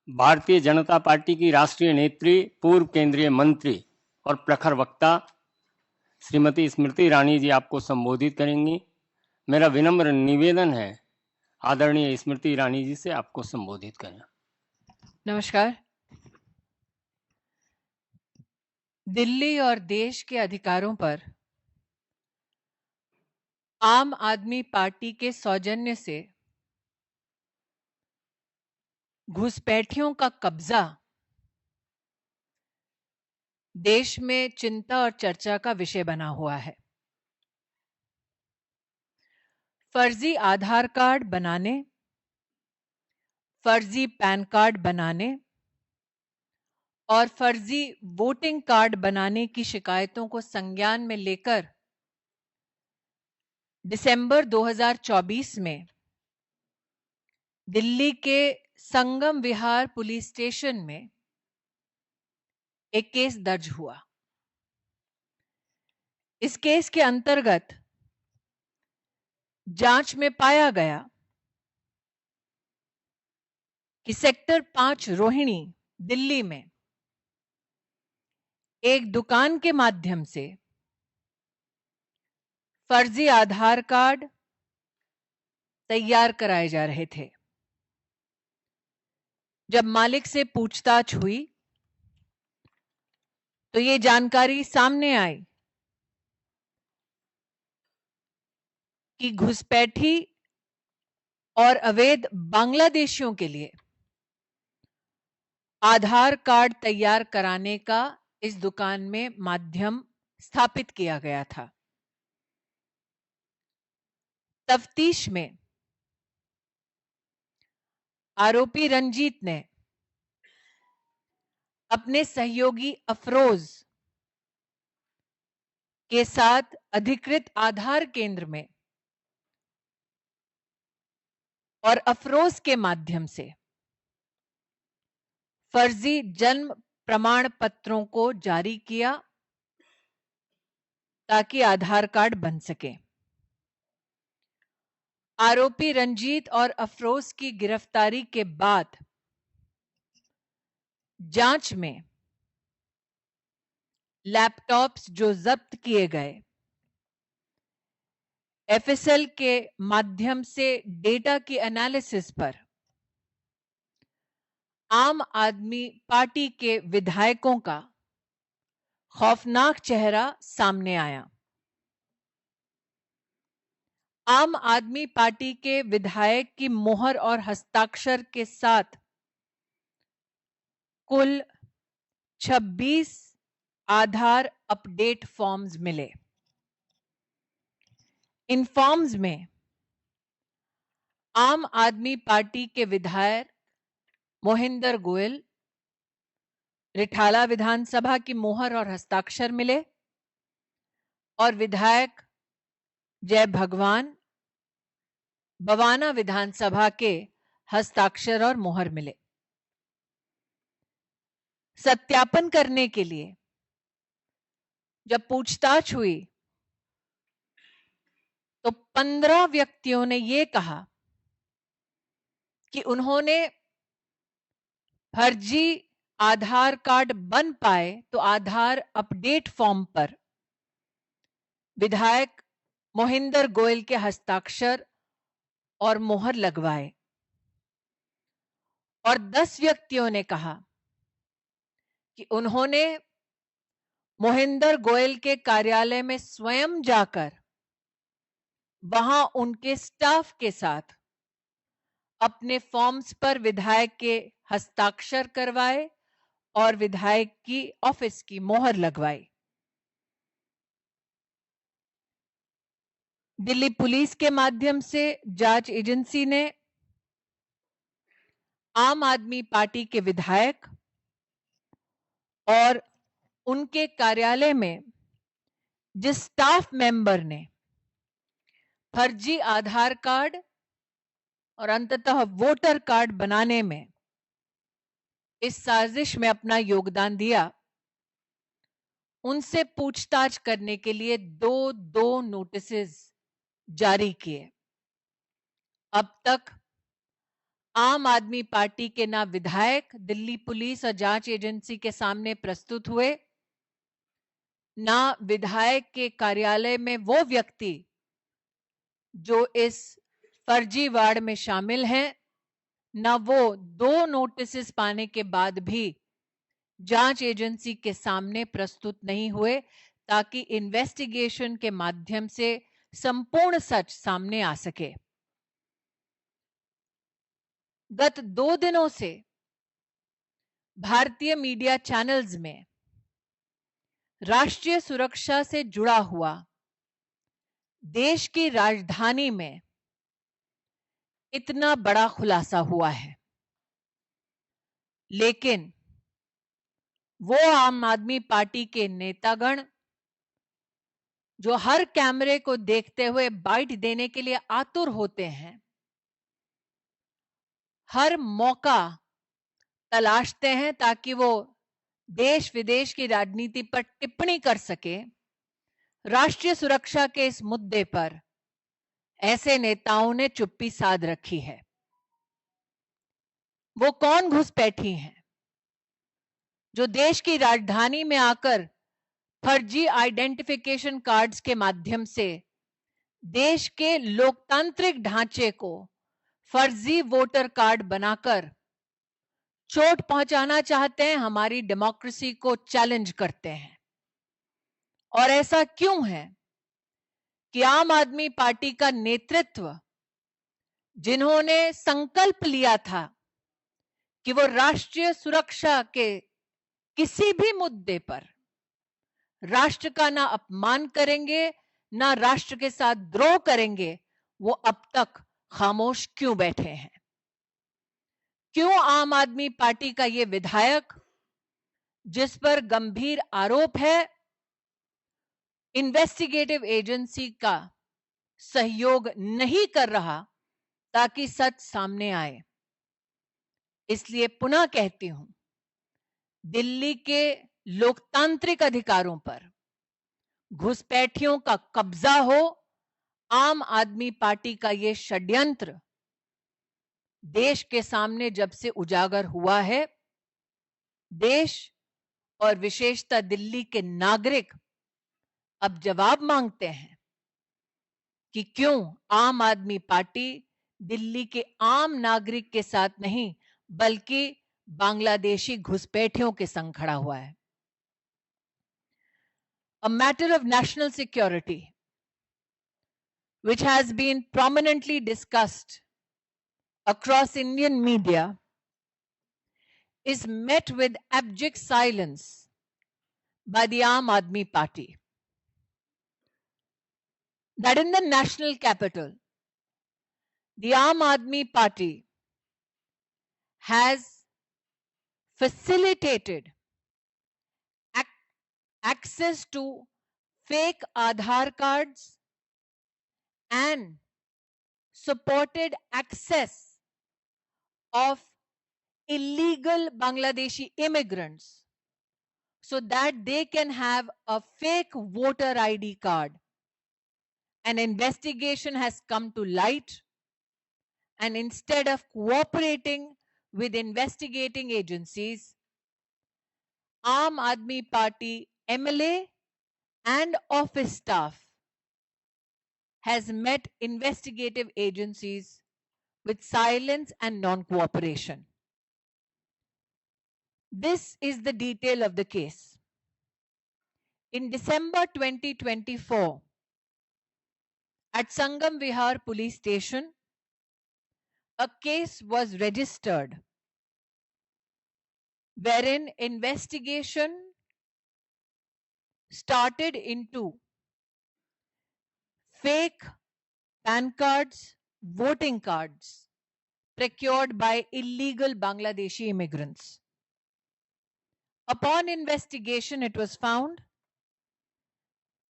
Bharatiya Janata party की राष्ट्रीय नेत्री, पूर्व केंद्रीय मंत्री और प्रखर वक्ता श्रीमती स्मृति ईरानी जी आपको संबोधित करेंगी। मेरा विनम्र निवेदन है आदरणीय स्मृति ईरानी जी से आपको संबोधित करें। नमस्कार। दिल्ली और देश के अधिकारों पर आम आदमी पार्टी के सौजन्य से घुसपैठियों का कब्जा देश में चिंता और चर्चा का विषय बना हुआ है। फर्जी आधार कार्ड बनाने, फर्जी पैन कार्ड बनाने और फर्जी वोटिंग कार्ड बनाने की शिकायतों को संज्ञान में लेकर दिसंबर 2024 में दिल्ली के संगम विहार पुलिस स्टेशन में एक केस दर्ज हुआ। इस केस के अंतर्गत जांच में पाया गया कि सेक्टर 5 रोहिणी दिल्ली में एक दुकान के माध्यम से फर्जी आधार कार्ड तैयार कराए जा रहे थे। जब मालिक से पूछताछ हुई तो ये जानकारी सामने आई कि घुसपैठी और अवैध बांग्लादेशियों के लिए आधार कार्ड तैयार कराने का इस दुकान में माध्यम स्थापित किया गया था। तफ्तीश में आरोपी रंजीत ने अपने सहयोगी अफरोज के साथ अधिकृत आधार केंद्र में और अफरोज के माध्यम से फर्जी जन्म प्रमाण पत्रों को जारी किया ताकि आधार कार्ड बन सके। आरोपी रंजीत और अफरोज की गिरफ्तारी के बाद जांच में लैपटॉप्स जो जब्त किए गए, एफएसएल के माध्यम से डेटा की एनालिसिस पर आम आदमी पार्टी के विधायकों का खौफनाक चेहरा सामने आया। आम आदमी पार्टी के विधायक की मोहर और हस्ताक्षर के साथ कुल 26 आधार अपडेट फॉर्म्स मिले। इन फॉर्म्स में आम आदमी पार्टी के विधायक मोहिंदर गोयल, रिठाला विधानसभा की मोहर और हस्ताक्षर मिले और विधायक जय भगवान, बवाना विधानसभा के हस्ताक्षर और मोहर मिले। सत्यापन करने के लिए जब पूछताछ हुई तो 15 व्यक्तियों ने यह कहा कि उन्होंने फर्जी आधार कार्ड बन पाए तो आधार अपडेट फॉर्म पर विधायक मोहिंदर गोयल के हस्ताक्षर और मोहर लगवाए और 10 व्यक्तियों ने कहा कि उन्होंने मोहिंदर गोयल के कार्यालय में स्वयं जाकर वहां उनके स्टाफ के साथ अपने फॉर्म्स पर विधायक के हस्ताक्षर करवाए और विधायक की ऑफिस की मोहर लगवाई। दिल्ली पुलिस के माध्यम से जांच एजेंसी ने आम आदमी पार्टी के विधायक और उनके कार्यालय में जिस स्टाफ मेंबर ने फर्जी आधार कार्ड और अंततः वोटर कार्ड बनाने में इस साजिश में अपना योगदान दिया, उनसे पूछताछ करने के लिए दो नोटिसेस जारी किए। अब तक आम आदमी पार्टी के ना विधायक दिल्ली पुलिस और जांच एजेंसी के सामने प्रस्तुत हुए, ना विधायक के कार्यालय में वो व्यक्ति जो इस फर्जीवाड़ में शामिल हैं, ना वो 2 नोटिस पाने के बाद भी जांच एजेंसी के सामने प्रस्तुत नहीं हुए ताकि इन्वेस्टिगेशन के माध्यम से संपूर्ण सच सामने आ सके। गत 2 दिनों से भारतीय मीडिया चैनल्स में राष्ट्रीय सुरक्षा से जुड़ा हुआ देश की राजधानी में इतना बड़ा खुलासा हुआ है, लेकिन वो आम आदमी पार्टी के नेतागण जो हर कैमरे को देखते हुए बाइट देने के लिए आतुर होते हैं, हर मौका तलाशते हैं ताकि वो देश विदेश की राजनीति पर टिप्पणी कर सके, राष्ट्रीय सुरक्षा के इस मुद्दे पर ऐसे नेताओं ने चुप्पी साध रखी है। वो कौन घुसपैठी हैं जो देश की राजधानी में आकर फर्जी आइडेंटिफिकेशन कार्ड्स के माध्यम से देश के लोकतांत्रिक ढांचे को फर्जी वोटर कार्ड बनाकर चोट पहुंचाना चाहते हैं, हमारी डेमोक्रेसी को चैलेंज करते हैं। और ऐसा क्यों है कि आम आदमी पार्टी का नेतृत्व, जिन्होंने संकल्प लिया था कि वो राष्ट्रीय सुरक्षा के किसी भी मुद्दे पर राष्ट्र का ना अपमान करेंगे, ना राष्ट्र के साथ द्रोह करेंगे, वो अब तक खामोश क्यों बैठे हैं? क्यों आम आदमी पार्टी का ये विधायक, जिस पर गंभीर आरोप है, इन्वेस्टिगेटिव एजेंसी का सहयोग नहीं कर रहा ताकि सच सामने आए? इसलिए पुनः कहती हूं, दिल्ली के लोकतांत्रिक अधिकारों पर घुसपैठियों का कब्जा हो, आम आदमी पार्टी का यह षड्यंत्र देश के सामने जब से उजागर हुआ है, देश और विशेषतः दिल्ली के नागरिक अब जवाब मांगते हैं कि क्यों आम आदमी पार्टी दिल्ली के आम नागरिक के साथ नहीं बल्कि बांग्लादेशी घुसपैठियों के संग खड़ा हुआ है। A matter of national security, which has been prominently discussed across Indian media, is met with abject silence by the Aam Aadmi Party. That in the national capital, the Aam Aadmi Party has facilitated access to fake Aadhaar cards and supported access of illegal Bangladeshi immigrants so that they can have a fake voter ID card. An investigation has come to light, and instead of cooperating with investigating agencies, Aam Aadmi Party MLA and office staff has met investigative agencies with silence and non-cooperation. This is the detail of the case. In December 2024, at Sangam Vihar police station, a case was registered wherein investigation started into fake PAN cards, voting cards procured by illegal Bangladeshi immigrants. Upon investigation, it was found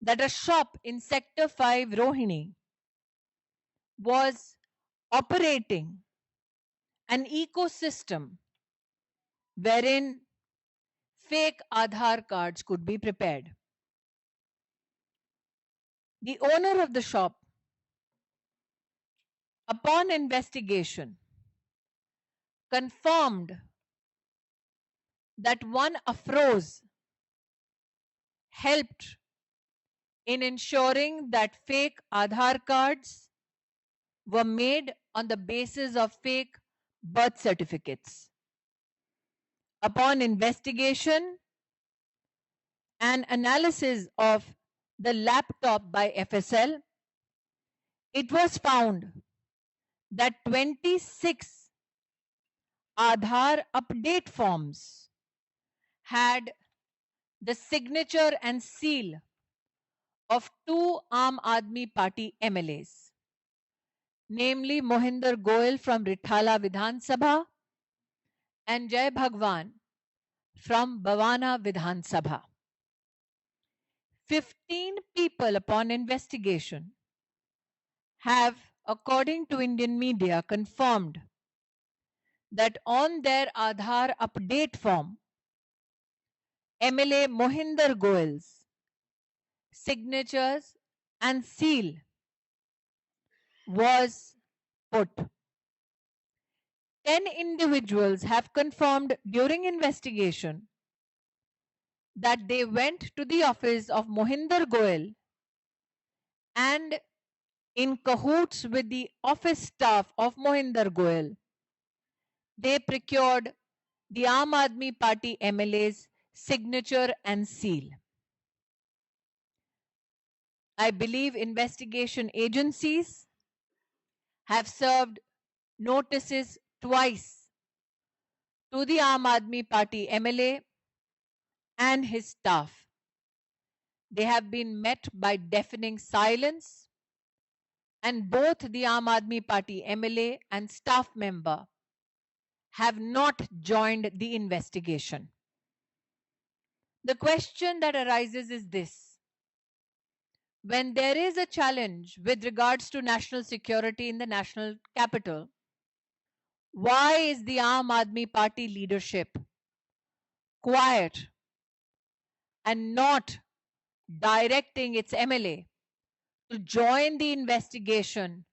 that a shop in Sector 5 Rohini was operating an ecosystem wherein fake Aadhaar cards could be prepared. The owner of the shop, upon investigation, confirmed that one Afroz helped in ensuring that fake Aadhaar cards were made on the basis of fake birth certificates. Upon investigation and analysis of the laptop by FSL, it was found that 26 Aadhaar update forms had the signature and seal of two Aam Aadmi Party MLAs, namely Mohinder Goel from Rithala Vidhan Sabha and Jai Bhagwan from Bhawana Vidhan Sabha. 15 people upon investigation have, according to Indian media, confirmed that on their Aadhaar update form, MLA Mohinder Goel's signatures and seal was put. 10 individuals have confirmed during investigation that they went to the office of Mohinder Goel and, in cahoots with the office staff of Mohinder Goel, they procured the Aam Aadmi Party MLA's signature and seal. I believe investigation agencies have served notices twice to the Aam Aadmi Party MLA and his staff. They have been met by deafening silence, and both the Aam Aadmi Party MLA and staff member have not joined the investigation. The question that arises is this: when there is a challenge with regards to national security in the national capital, why is the Aam Aadmi Party leadership quiet and not directing its MLA to join the investigation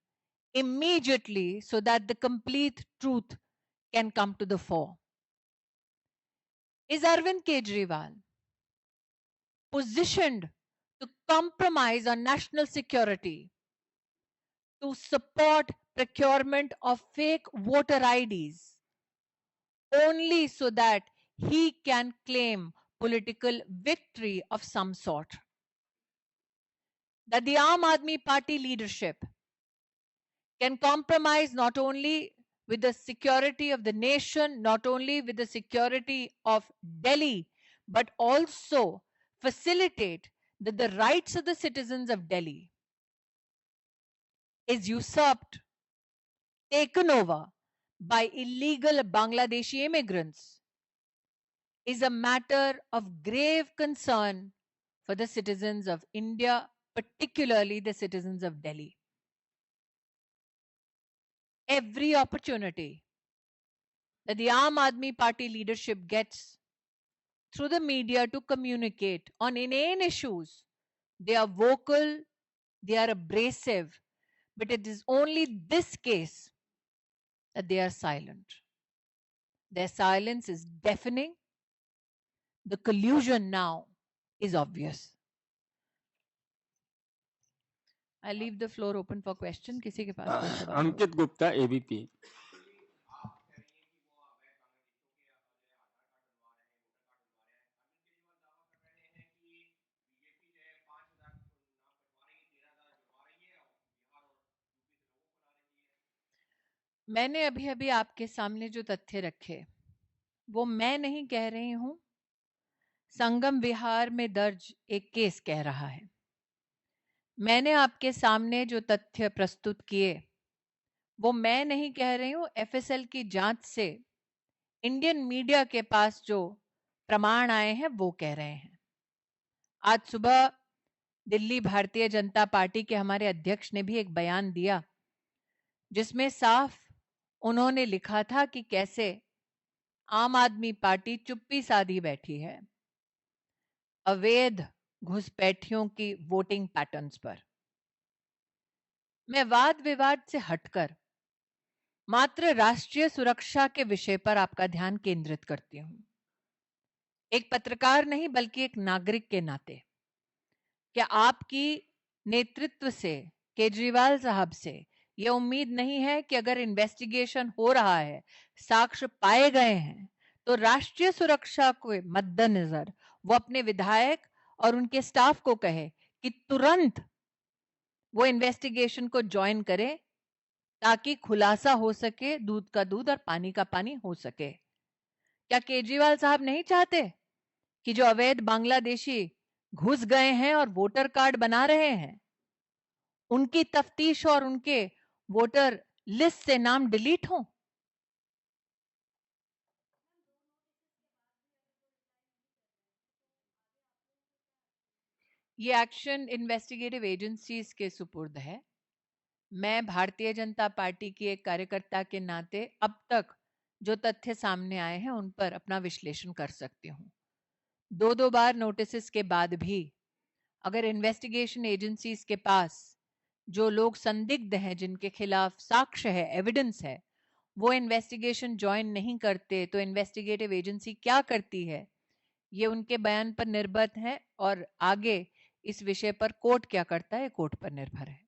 immediately so that the complete truth can come to the fore? Is Arvind Kejriwal positioned to compromise on national security to support procurement of fake voter IDs only so that he can claim political victory of some sort? That the Aam Aadmi Party leadership can compromise not only with the security of the nation, not only with the security of Delhi, but also facilitate that the rights of the citizens of Delhi is usurped, taken over by illegal Bangladeshi immigrants, is a matter of grave concern for the citizens of India, particularly the citizens of Delhi. Every opportunity that the Aam Aadmi Party leadership gets through the media to communicate on inane issues, they are vocal, they are abrasive, but it is only this case that they are silent. Their silence is deafening. The collusion now is obvious. I leave the floor open for question. किसी के पास कोई सवाल? अंकित Gupta, ABP. मैंने अभी अभी आपके सामने जो तथ्य रखे वो मैं नहीं कह रही हूं, संगम विहार में दर्ज एक केस कह रहा है। मैंने आपके सामने जो तथ्य प्रस्तुत किए वो मैं नहीं कह रही हूं, एफएसएल की जांच से इंडियन मीडिया के पास जो प्रमाण आए हैं वो कह रहे हैं। आज सुबह दिल्ली भारतीय जनता पार्टी के हमारे अध्यक्ष ने भी एक बयान दिया जिसमें साफ उन्होंने लिखा था कि कैसे आम आदमी पार्टी चुप्पी साधी बैठी है अवैध घुसपैठियों की वोटिंग पैटर्न्स पर। मैं वाद विवाद से हटकर मात्र राष्ट्रीय सुरक्षा के विषय पर आपका ध्यान केंद्रित करती हूं, एक पत्रकार नहीं बल्कि एक नागरिक के नाते। क्या आपकी नेतृत्व से, केजरीवाल साहब से यह उम्मीद नहीं है कि अगर इन्वेस्टिगेशन हो रहा है, साक्ष्य पाए गए हैं, तो राष्ट्रीय सुरक्षा के मद्देनजर वो अपने विधायक और उनके स्टाफ को कहे कि तुरंत वो इन्वेस्टिगेशन को ज्वाइन करे, ताकि खुलासा हो सके, दूध का दूध और पानी का पानी हो सके। क्या केजरीवाल साहब नहीं चाहते कि जो अवैध बांग्लादेशी घुस गए हैं और वोटर कार्ड बना रहे हैं, उनकी तफ्तीश और उनके वोटर लिस्ट से नाम डिलीट हो? ये एक्शन इन्वेस्टिगेटिव एजेंसीज के सुपुर्द है। मैं भारतीय जनता पार्टी की एक कार्यकर्ता के नाते अब तक जो तथ्य सामने आए हैं उन पर अपना विश्लेषण कर सकती हूँ। दो बार नोटिस के बाद भी अगर इन्वेस्टिगेशन एजेंसीज के पास जो लोग संदिग्ध हैं, जिनके खिलाफ साक्ष्य है, एविडेंस है, वो इन्वेस्टिगेशन ज्वाइन नहीं करते, तो इन्वेस्टिगेटिव एजेंसी क्या करती है ये उनके बयान पर निर्भर है, और आगे इस विषय पर कोर्ट क्या करता है कोर्ट पर निर्भर है।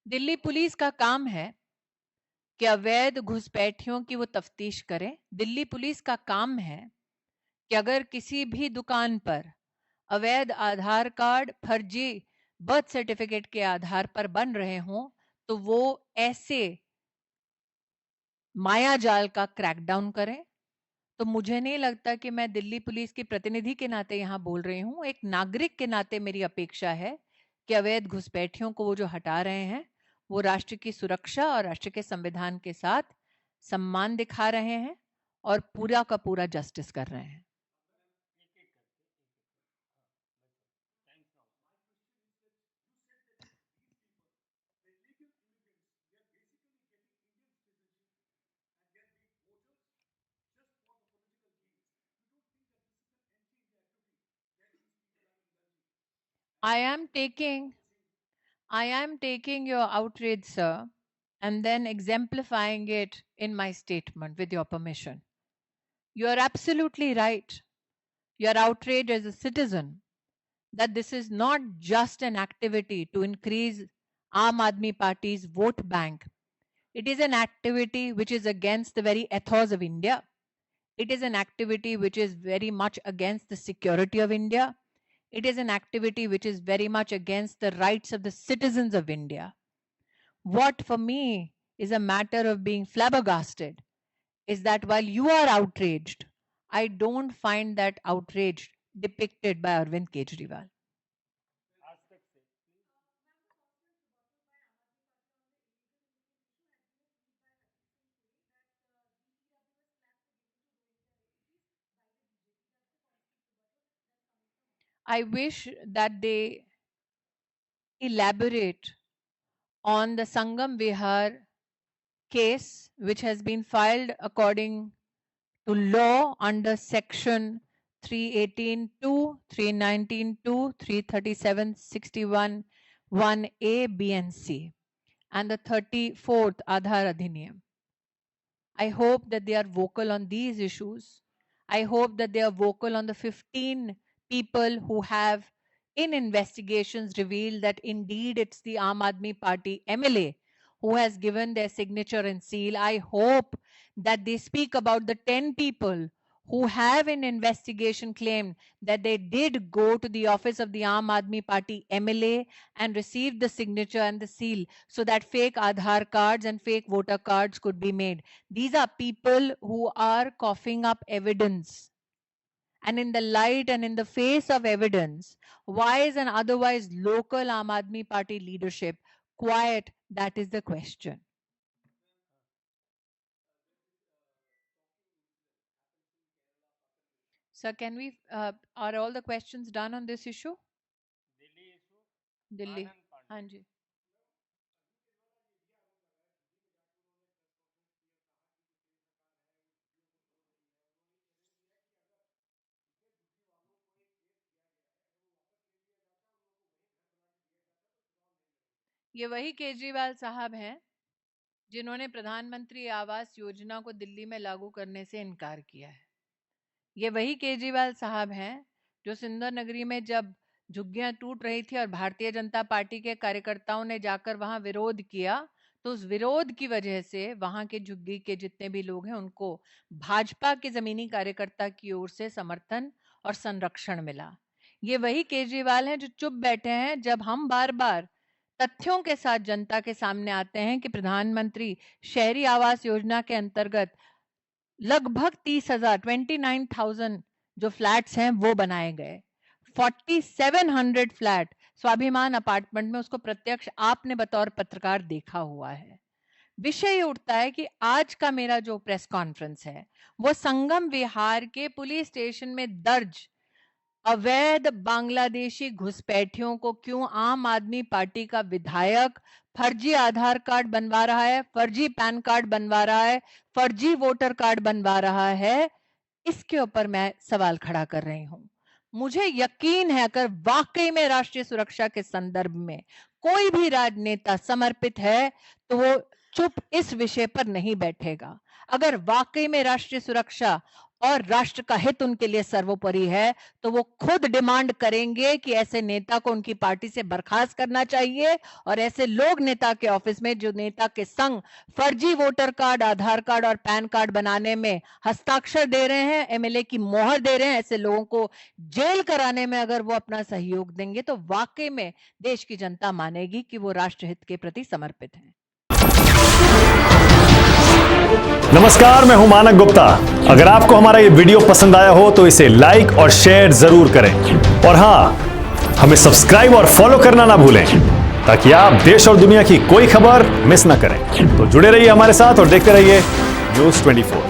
दिल्ली पुलिस का काम है कि अवैध घुसपैठियों की वो तफ्तीश करें। दिल्ली पुलिस का काम है कि अगर किसी भी दुकान पर अवैध आधार कार्ड, फर्जी बर्थ सर्टिफिकेट के आधार पर बन रहे हों, तो वो ऐसे मायाजाल का क्रैकडाउन करें। तो मुझे नहीं लगता कि मैं दिल्ली पुलिस की प्रतिनिधि के नाते यहाँ बोल रही हूँ, एक नागरिक के नाते मेरी अपेक्षा है कि अवैध घुसपैठियों को वो जो हटा रहे हैं, वो राष्ट्र की सुरक्षा और राष्ट्र के संविधान के साथ सम्मान दिखा रहे हैं और पूरा का पूरा जस्टिस कर रहे हैं। I am taking your outrage, sir, and then exemplifying it in my statement with your permission. You are absolutely right. You are outraged as a citizen that this is not just an activity to increase Aam Aadmi Party's vote bank. It is an activity which is against the very ethos of India. It is an activity which is very much against the security of India. It is an activity which is very much against the rights of the citizens of India. What for me is a matter of being flabbergasted is that while you are outraged, I don't find that outrage depicted by Arvind Kejriwal. I wish that they elaborate on the Sangam Vihar case, which has been filed according to law under section 318(2), 319(2), 337(61), 1A, B and C, and the 34th Aadhaar Adhiniyam. I hope that they are vocal on these issues. I hope that they are vocal on the 15 people who have in investigations revealed that indeed it's the Aam Aadmi Party MLA who has given their signature and seal. I hope that they speak about the 10 people who have in investigation claimed that they did go to the office of the Aam Aadmi Party MLA and received the signature and the seal so that fake Aadhaar cards and fake voter cards could be made. These are people who are coughing up evidence. And in the light and in the face of evidence, why is an otherwise local Aam Aadmi Party leadership quiet? That is the question. Sir, can we, are all the questions done on this issue? Delhi. हाँ जी. ये वही केजरीवाल साहब हैं जिन्होंने प्रधानमंत्री आवास योजना को दिल्ली में लागू करने से इनकार किया है। ये वही केजरीवाल साहब हैं जो सुंदर नगरी में जब झुग्गियां टूट रही थी और भारतीय जनता पार्टी के कार्यकर्ताओं ने जाकर वहां विरोध किया, तो उस विरोध की वजह से वहां के झुग्गी के जितने भी लोग हैं उनको भाजपा के जमीनी कार्यकर्ता की ओर से समर्थन और संरक्षण मिला। ये वही केजरीवाल हैं जो चुप बैठे हैं जब हम बार बार तथ्यों के साथ जनता के सामने आते हैं कि प्रधानमंत्री शहरी आवास योजना के अंतर्गत लगभग 29,000 जो फ्लैट्स हैं वो बनाए गए। 4700 फ्लैट स्वाभिमान अपार्टमेंट में, उसको प्रत्यक्ष आपने बतौर पत्रकार देखा हुआ है। विषय ये उठता है कि आज का मेरा जो प्रेस कॉन्फ्रेंस है वो संगम विहार के पुलिस स्टेशन में दर्ज अवैध बांग्लादेशी घुसपैठियों को क्यों आम आदमी पार्टी का विधायक फर्जी आधार कार्ड बनवा रहा है, फर्जी पैन कार्ड बनवा रहा है, फर्जी वोटर कार्ड बनवा रहा है, इसके ऊपर मैं सवाल खड़ा कर रही हूं। मुझे यकीन है अगर वाकई में राष्ट्रीय सुरक्षा के संदर्भ में कोई भी राजनेता समर्पित है तो वो चुप इस विषय पर नहीं बैठेगा। अगर वाकई में राष्ट्रीय सुरक्षा और राष्ट्र का हित उनके लिए सर्वोपरि है तो वो खुद डिमांड करेंगे कि ऐसे नेता को उनकी पार्टी से बर्खास्त करना चाहिए और ऐसे लोग नेता के ऑफिस में जो नेता के संग फर्जी वोटर कार्ड, आधार कार्ड और पैन कार्ड बनाने में हस्ताक्षर दे रहे हैं, एमएलए की मोहर दे रहे हैं, ऐसे लोगों को जेल कराने में अगर वो अपना सहयोग देंगे तो वाकई में देश की जनता मानेगी कि वो राष्ट्र हित के प्रति समर्पित हैं। नमस्कार, मैं हूं मानक गुप्ता। अगर आपको हमारा ये वीडियो पसंद आया हो तो इसे लाइक और शेयर जरूर करें और हां, हमें सब्सक्राइब और फॉलो करना ना भूलें ताकि आप देश और दुनिया की कोई खबर मिस ना करें। तो जुड़े रहिए हमारे साथ और देखते रहिए न्यूज़ 24।